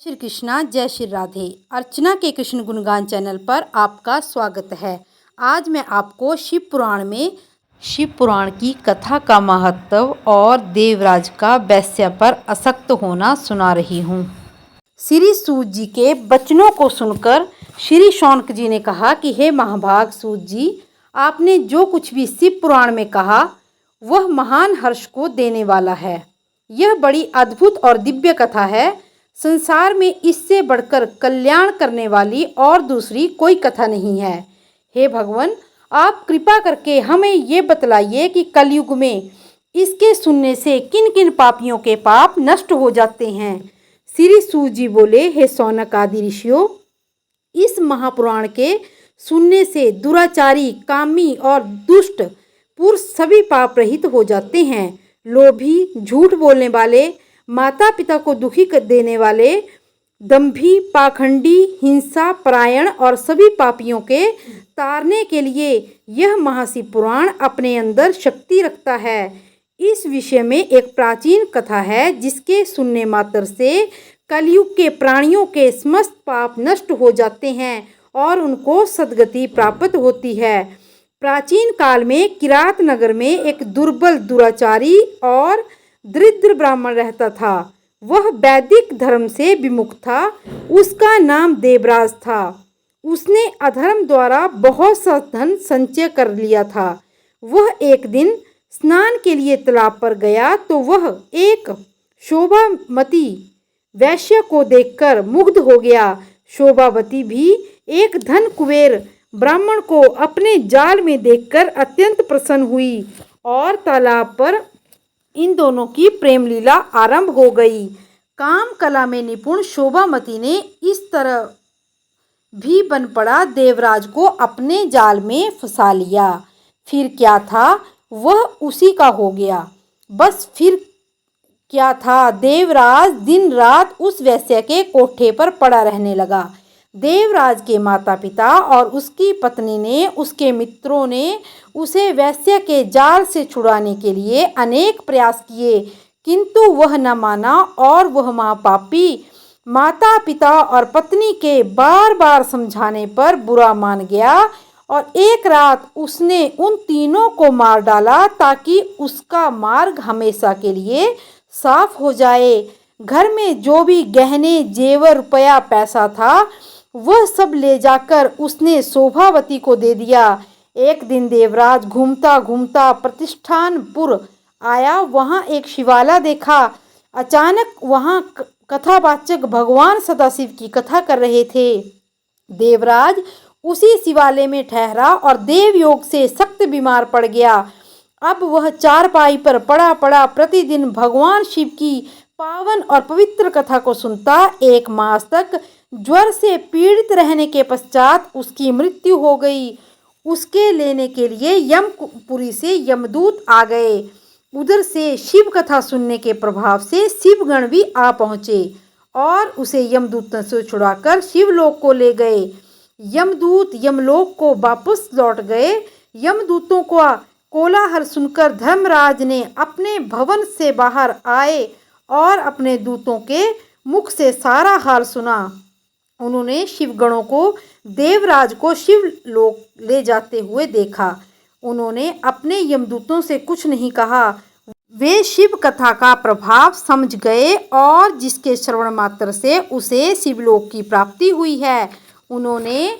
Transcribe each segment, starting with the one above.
श्री कृष्णा, जय श्री राधे। अर्चना के कृष्ण गुणगान चैनल पर आपका स्वागत है। आज मैं आपको शिव पुराण की कथा का महत्व और देवराज का वैश्य पर आसक्त होना सुना रही हूँ। श्री सूत जी के वचनों को सुनकर श्री शौनक जी ने कहा कि हे महाभाग सूत जी, आपने जो कुछ भी शिव पुराण में कहा वह महान हर्ष को देने वाला है। यह बड़ी अद्भुत और दिव्य कथा है। संसार में इससे बढ़कर कल्याण करने वाली और दूसरी कोई कथा नहीं है। हे भगवान, आप कृपा करके हमें ये बतलाइए कि कलयुग में इसके सुनने से किन किन पापियों के पाप नष्ट हो जाते हैं। श्री सूत जी बोले, हे शौनक आदि ऋषियों, इस महापुराण के सुनने से दुराचारी, कामी और दुष्ट पुरुष सभी पाप रहित हो जाते हैं। लोभी, झूठ बोलने वाले, माता पिता को दुखी कर देने वाले, दंभी, पाखंडी, हिंसा परायण और सभी पापियों के तारने के लिए यह महाशिव पुराण अपने अंदर शक्ति रखता है। इस विषय में एक प्राचीन कथा है जिसके सुनने मात्र से कलयुग के प्राणियों के समस्त पाप नष्ट हो जाते हैं और उनको सद्गति प्राप्त होती है। प्राचीन काल में किरात नगर में एक दुर्बल, दुराचारी और दरिद्र ब्राह्मण रहता था। वह वैदिक धर्म से विमुख था। उसका नाम देवराज था। उसने अधर्म द्वारा बहुत सा धन संचय कर लिया था। वह एक दिन स्नान के लिए तालाब पर गया तो वह एक शोभामती वैश्य को देखकर मुग्ध हो गया। शोभावती भी एक धन कुबेर ब्राह्मण को अपने जाल में देखकर अत्यंत प्रसन्न हुई और तालाब पर इन दोनों की प्रेम लीला आरंभ हो गई। काम कला में निपुण शोभामती ने इस तरह भी बन पड़ा देवराज को अपने जाल में फंसा लिया। फिर क्या था वह उसी का हो गया। बस फिर क्या था, देवराज दिन रात उस वैश्य के कोठे पर पड़ा रहने लगा। देवराज के माता पिता और उसकी पत्नी ने, उसके मित्रों ने उसे वैश्य के जाल से छुड़ाने के लिए अनेक प्रयास किए, किंतु वह न माना और वह महापापी माता पिता और पत्नी के बार बार समझाने पर बुरा मान गया और एक रात उसने उन तीनों को मार डाला ताकि उसका मार्ग हमेशा के लिए साफ हो जाए। घर में जो भी गहने, जेवर, रुपया, पैसा था वह सब ले जाकर उसने शोभावती को दे दिया। एक दिन देवराज घूमता घूमता प्रतिष्ठानपुर आया। वहाँ एक शिवाला देखा। अचानक वहाँ कथावाचक भगवान सदाशिव की कथा कर रहे थे। देवराज उसी शिवालय में ठहरा और देव योग से सख्त बीमार पड़ गया। अब वह चारपाई पर पड़ा पड़ा प्रतिदिन भगवान शिव की पावन और पवित्र कथा को सुनता। एक मास तक ज्वर से पीड़ित रहने के पश्चात उसकी मृत्यु हो गई। उसके लेने के लिए यमपुरी से यमदूत आ गए। उधर से शिव कथा सुनने के प्रभाव से शिवगण भी आ पहुँचे और उसे यमदूतों से छुड़ाकर शिवलोक को ले गए। यमदूत यमलोक को वापस लौट गए। यमदूतों का कोलाहल सुनकर धर्मराज ने अपने भवन से बाहर आए और अपने दूतों के मुख से सारा हाल सुना। उन्होंने शिवगणों को देवराज को शिवलोक ले जाते हुए देखा। उन्होंने अपने यमदूतों से कुछ नहीं कहा। वे शिव कथा का प्रभाव समझ गए और जिसके श्रवण मात्र से उसे शिवलोक की प्राप्ति हुई है। उन्होंने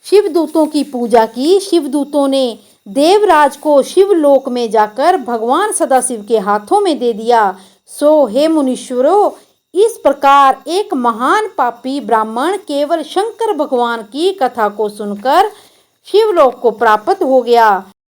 शिवदूतों की पूजा की। शिवदूतों ने देवराज को शिवलोक में जाकर भगवान सदाशिव के हाथों में दे दिया। सो हे मुनीश्वरों, इस प्रकार एक महान पापी ब्राह्मण केवल शंकर भगवान की कथा को सुनकर शिवलोक को प्राप्त हो गया।